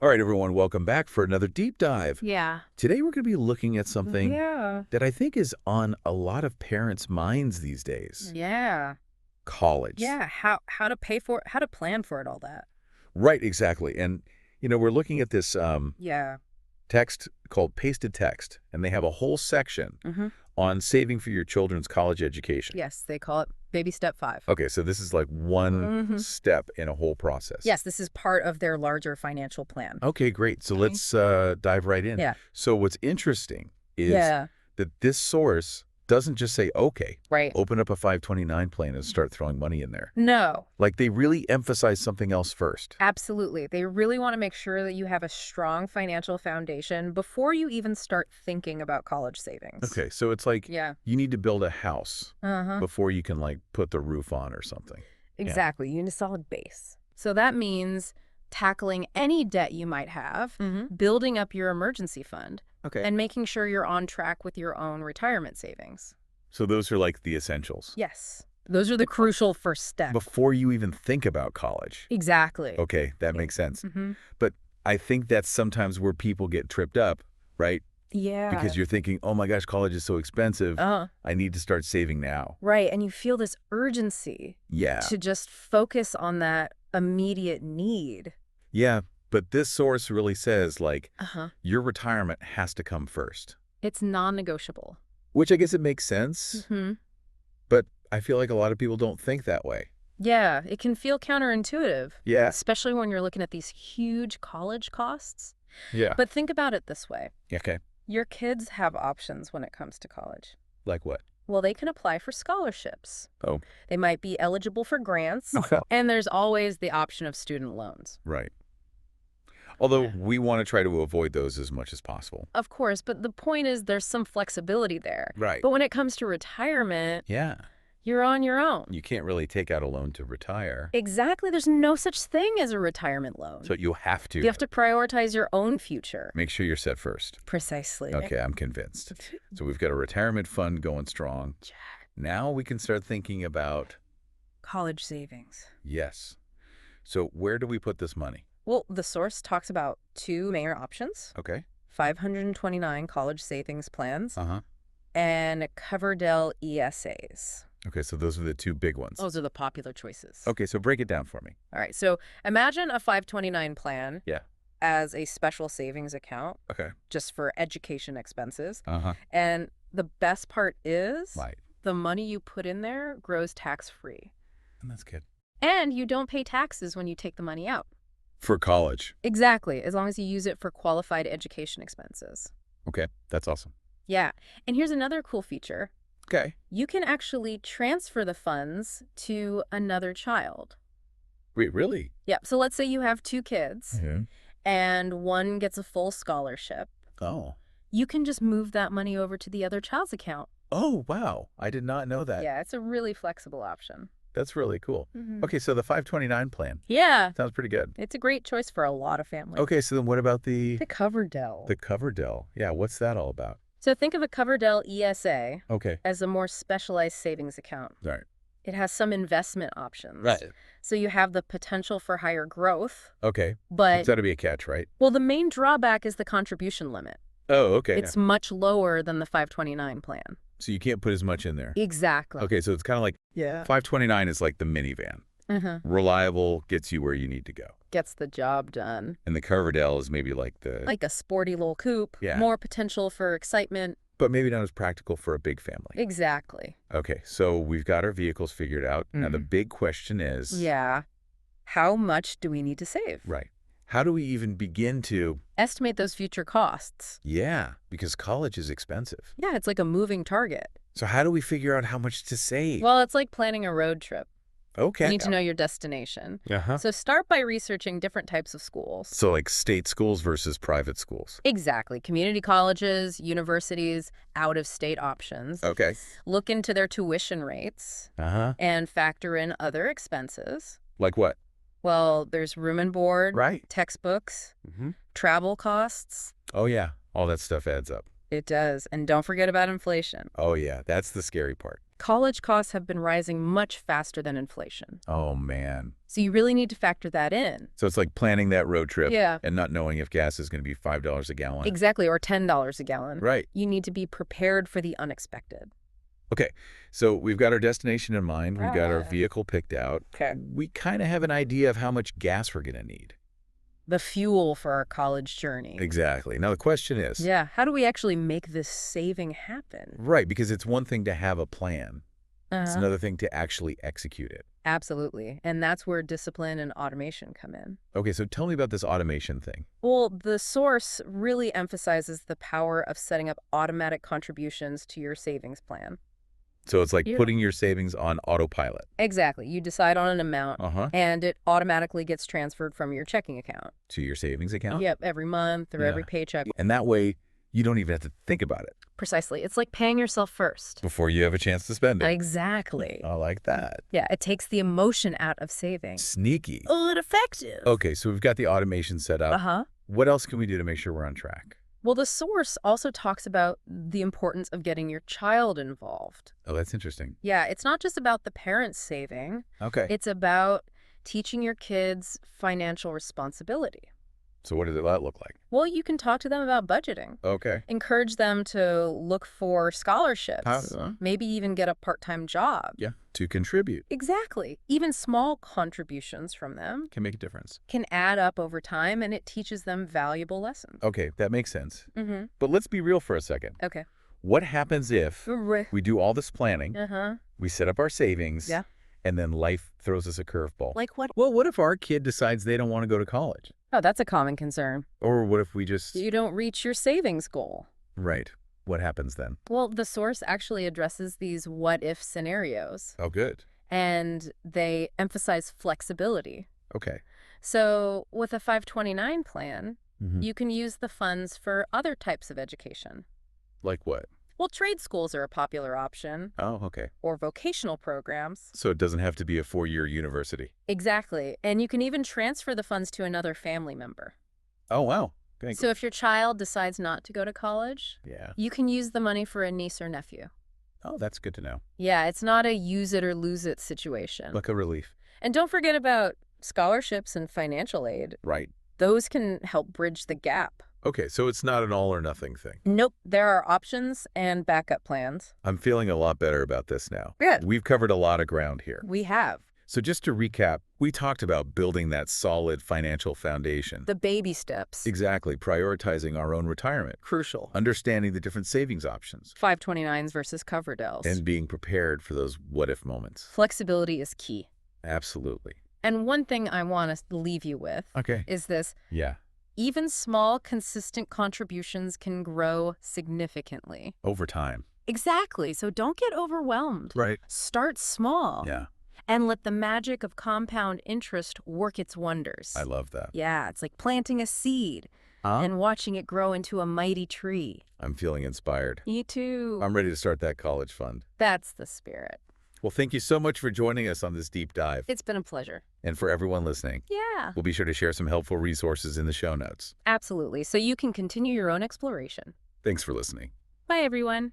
All right, everyone, welcome back for another deep dive. Yeah. Today, we're going to be looking at something Yeah. that I think is on a lot of parents' minds these days. Yeah. College. Yeah. How to pay for it, how to plan for it, all that. Right, exactly. And, we're looking at this Yeah. text called Pasted Text, and they have a whole section Mm-hmm. on saving for your children's college education. Yes, they call it baby step 5. Okay, so this is like one step in a whole process. Yes, this is part of their larger financial plan. Okay, great. So let's dive right in. Yeah. So what's interesting is Yeah. that this source doesn't just say, okay, Right. open up a 529 plan and start throwing money in there. No, Like they really emphasize something else first. absolutely. They really want to make sure that you have a strong financial foundation before you even start thinking about college savings. Okay, so it's like Yeah. you need to build a house Uh-huh. before you can like put the roof on or something. Exactly. You need a solid base. So that means tackling any debt you might have, building up your emergency fund, Okay. and making sure you're on track with your own retirement savings. So those are like the essentials. Yes. Those are the crucial first steps. Before you even think about college. Exactly. Okay, that makes sense. Mm-hmm. But I think that's sometimes where people get tripped up, right? Yeah. Because you're thinking, oh my gosh, college is so expensive. I need to start saving now. Right. And you feel this urgency Yeah. to just focus on that immediate need. Yeah, but this source really says, like, Uh-huh. your retirement has to come first. It's non-negotiable. Which I guess it makes sense, Mm-hmm. but I feel like a lot of people don't think that way. Yeah. It can feel counterintuitive. Yeah. Especially when you're looking at these huge college costs. Yeah. But think about it this way. Okay. Your kids have options when it comes to college. Like what? Well, they can apply for scholarships. Oh. They might be eligible for grants. Okay. And there's always the option of student loans. Right. Although we want to try to avoid those as much as possible. Of course, but the point is there's some flexibility there. Right. But when it comes to retirement, Yeah. you're on your own. You can't really take out a loan to retire. Exactly. There's no such thing as a retirement loan. So you have to. You have to prioritize your own future. Make sure you're set first. Precisely. Okay, I'm convinced. So we've got a retirement fund going strong. Now we can start thinking about... College savings. Yes. So where do we put this money? Well, the source talks about 2 main options. Okay. 529 college savings plans Uh-huh. and Coverdell ESAs. Okay, so those are the 2 big ones. Those are the popular choices. Okay, so break it down for me. All right. So imagine a 529 plan Yeah. as a special savings account Okay. just for education expenses. Uh-huh. And the best part is Right. the money you put in there grows tax-free. And that's good. And you don't pay taxes when you take the money out. For college. Exactly, as long as you use it for qualified education expenses. Okay, that's awesome. Yeah. And here's another cool feature. Okay. You can actually transfer the funds to another child. Wait, really? Yeah. So let's say you have 2 kids and one gets a full scholarship. Oh. You can just move that money over to the other child's account. Oh, wow. I did not know that. Yeah, it's a really flexible option. That's really cool. Okay, so the 529 plan. Yeah. Sounds pretty good. It's a great choice for a lot of families. Okay, so then what about the Coverdell. Coverdell? Yeah, what's that all about? So think of a Coverdell ESA Okay. as a more specialized savings account. All right. It has some investment options. Right. So you have the potential for higher growth, Okay. but, It's got to be a catch, right? well, the main drawback is the contribution limit. Oh, okay. It's much lower than the 529 plan. So you can't put as much in there. Exactly. Okay, so it's kind of like Yeah. 529 is like the minivan. Reliable, gets you where you need to go. Gets the job done. And the Coverdell is maybe like the... Like a sporty little coupe. Yeah. More potential for excitement. But maybe not as practical for a big family. Exactly. Okay, so we've got our vehicles figured out. Now the big question is... Yeah. How much do we need to save? Right. How do we even begin to... Estimate those future costs. Yeah, because college is expensive. Yeah, it's like a moving target. So how do we figure out how much to save? Well, it's like planning a road trip. Okay. You need to know your destination. Uh-huh. So start by researching different types of schools. So like state schools versus private schools. Exactly. Community colleges, universities, out-of-state options. Okay. Look into their tuition rates Uh-huh. and factor in other expenses. Like what? Well, there's room and board, Right. textbooks, Mm-hmm. travel costs. Oh, yeah. All that stuff adds up. It does. And don't forget about inflation. Oh, yeah, that's the scary part. College costs have been rising much faster than inflation. Oh, man. So you really need to factor that in. So it's like planning that road trip Yeah. and not knowing if gas is going to be $5 a gallon. Exactly, or $10 a gallon. Right. You need to be prepared for the unexpected. Okay, so we've got our destination in mind. We've got our Ah. vehicle picked out. Okay. We kind of have an idea of how much gas we're going to need. The fuel for our college journey. Exactly. Now, the question is... Yeah, how do we actually make this saving happen? Right, because it's one thing to have a plan. It's Uh-huh. another thing to actually execute it. Absolutely. And that's where discipline and automation come in. Okay, so tell me about this automation thing. Well, the source really emphasizes the power of setting up automatic contributions to your savings plan. So it's like Yeah. putting your savings on autopilot. Exactly. You decide on an amount, Uh-huh. and it automatically gets transferred from your checking account. To your savings account? Yep, every month or Yeah. every paycheck. And that way, you don't even have to think about it Precisely. It's like paying yourself first. before you have a chance to spend it. Exactly. I like that. Yeah, it takes the emotion out of saving. Sneaky. Oh, and effective. Okay, so we've got the automation set up. Uh-huh. What else can we do to make sure we're on track? Well, the source also talks about the importance of getting your child involved. Oh, that's interesting. Yeah, it's not just about the parents saving. Okay. It's about teaching your kids financial responsibility. So what does that look like? Well, you can talk to them about budgeting. Okay. Encourage them to look for scholarships. How- Maybe even get a part-time job. Yeah, to contribute. Exactly. Even small contributions from them Can make a difference. can add up over time, and it teaches them valuable lessons. Okay, that makes sense. Mm-hmm. But let's be real for a second. Okay. What happens if we do all this planning, Uh-huh. we set up our savings, Yeah. and then life throws us a curveball? Like what? Well, what if our kid decides they don't want to go to college? Oh, that's a common concern. Or what if we just... You don't reach your savings goal. Right. What happens then? Well, the source actually addresses these what-if scenarios, Oh, good. and they emphasize flexibility. Okay. So with a 529 plan, Mhm. you can use the funds for other types of education. Like what? Well, trade schools are a popular option, Oh, okay. or vocational programs. So it doesn't have to be a 4-year university. Exactly. And you can even transfer the funds to another family member. Oh, wow. Okay. So if your child decides not to go to college, Yeah. you can use the money for a niece or nephew. Oh, that's good to know. Yeah, it's not a use it or lose it situation. Like a relief. And don't forget about scholarships and financial aid. Right. Those can help bridge the gap. Okay, so it's not an all or nothing thing. Nope, there are options and backup plans. I'm feeling a lot better about this now. Good. We've covered a lot of ground here. We have So just to recap, we talked about building that solid financial foundation. the baby steps. Exactly, prioritizing our own retirement, Crucial. understanding the different savings options, 529s versus Coverdells. and being prepared for those what-if moments. Flexibility is key. Absolutely. And one thing I want to leave you with Okay. is this. Yeah. Even small, consistent contributions can grow significantly. Over time. Exactly. So don't get overwhelmed. Right. Start small. Yeah. And let the magic of compound interest work its wonders. I love that. Yeah, it's like planting a seed and watching it grow into a mighty tree. I'm feeling inspired. Me too. I'm ready to start that college fund. That's the spirit. Well, thank you so much for joining us on this deep dive. It's been a pleasure. And for everyone listening, Yeah. we'll be sure to share some helpful resources in the show notes. Absolutely. So you can continue your own exploration. Thanks for listening. Bye, everyone.